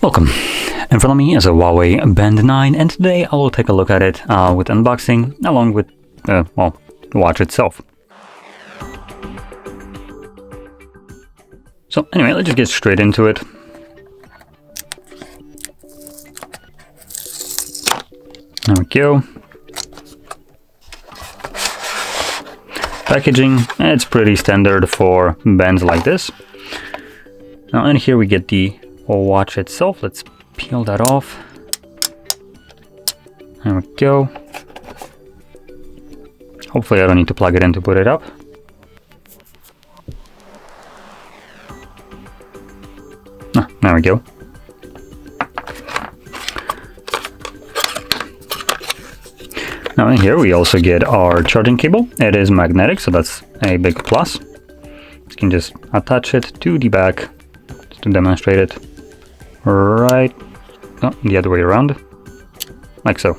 Welcome. In front of me is a HUAWEI Band 9, and today I will take a look at it with unboxing along with, the watch itself. So anyway, let's just get straight into it. There we go. Packaging, it's pretty standard for bands like this. Now in here we get the watch itself. Let's peel that off. There we go. Hopefully I don't need to plug it in to put it up. There we go. Now in here we also get our charging cable. It is magnetic, so that's a big plus. You can just attach it to the back just to demonstrate it. Right, the other way around, like so.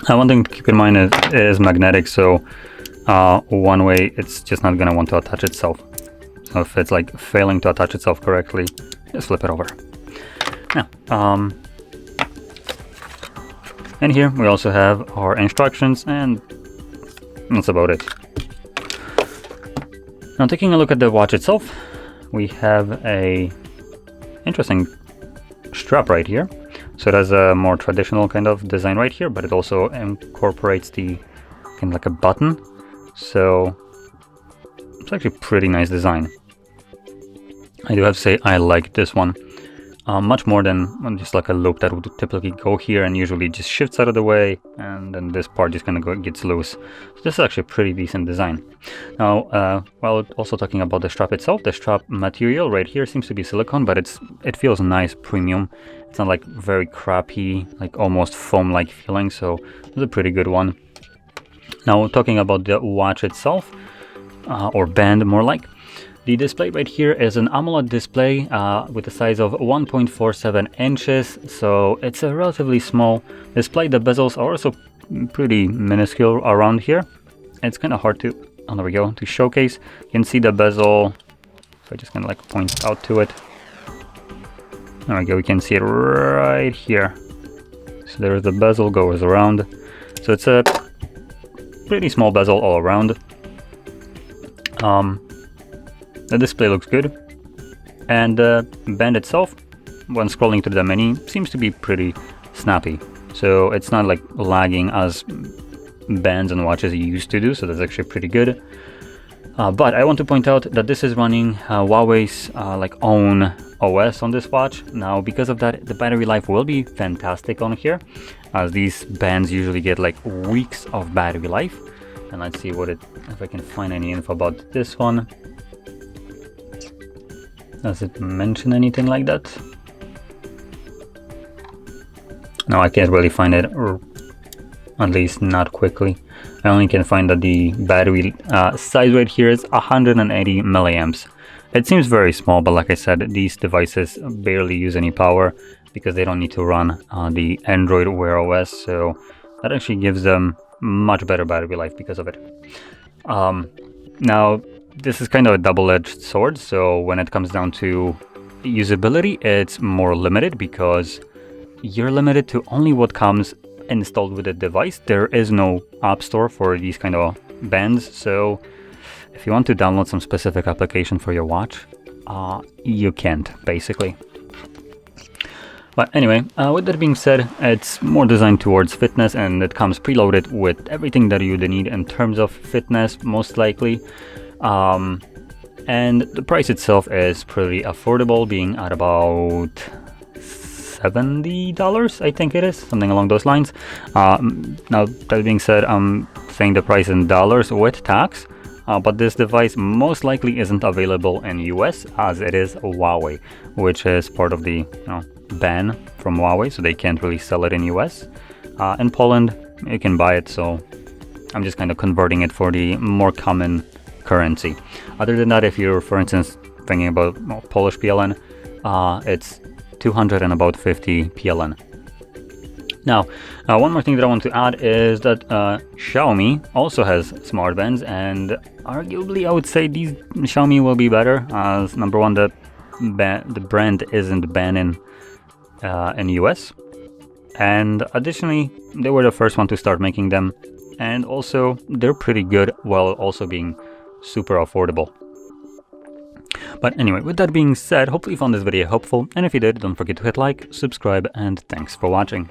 One thing to keep in mind is it is magnetic, so one way it's just not gonna want to attach itself. So if it's like failing to attach itself correctly, just flip it over. Now, and here we also have our instructions, and that's about it. Now, taking a look at the watch itself, we have a interesting strap right here. So it has a more traditional kind of design right here, but it also incorporates the kind of like a button. So it's actually a pretty nice design. I do have to say I like this one much more than just like a loop that would typically go here and usually just shifts out of the way, and then this part just kind of gets loose. So this is actually a pretty decent design. Now, while also talking about the strap itself, the strap material right here seems to be silicone, but it feels nice, premium. It's not like very crappy, like almost foam-like feeling, so it's a pretty good one. Now, talking about the watch itself, or band more like, the display right here is an AMOLED display with a size of 1.47 inches, so it's a relatively small display. The bezels are also pretty minuscule around here. It's kind of hard to, oh, there we go, to showcase. You can see the bezel, if I just kind of like point out to it. There we go, we can see it right here. So there's the bezel goes around. So it's a pretty small bezel all around. The display looks good, and the band itself, when scrolling through the menu, seems to be pretty snappy. So it's not like lagging as bands and watches used to do, so that's actually pretty good. But I want to point out that this is running HUAWEI's like own OS on this watch. Now, because of that, the battery life will be fantastic on here, as these bands usually get like weeks of battery life. And let's see if I can find any info about this one. Does it mention anything like that? No, I can't really find it, or at least not quickly. I only can find that the battery size right here is 180 milliamps. It seems very small, but like I said, these devices barely use any power because they don't need to run the Android Wear OS, so that actually gives them much better battery life because of it. Now, this is kind of a double-edged sword, so when it comes down to usability, it's more limited because you're limited to only what comes installed with the device. There is no app store for these kind of bands, so if you want to download some specific application for your watch, you can't, basically. But anyway, with that being said, it's more designed towards fitness, and it comes preloaded with everything that you need in terms of fitness, most likely. And the price itself is pretty affordable, being at about $70, I think it is, something along those lines. Now, that being said, I'm saying the price in dollars with tax, but this device most likely isn't available in US, as it is HUAWEI, which is part of the ban from HUAWEI, so they can't really sell it in US. In Poland, you can buy it, so I'm just kind of converting it for the more common currency. Other than that, if you're, for instance, thinking about Polish PLN, it's 250 PLN. Now, one more thing that I want to add is that Xiaomi also has smart bands, and arguably I would say these Xiaomi will be better, as number one, the brand isn't banned in US. And additionally, they were the first one to start making them, and also they're pretty good while also being super affordable. But anyway, with that being said, hopefully you found this video helpful, and if you did, don't forget to hit like, subscribe, and thanks for watching.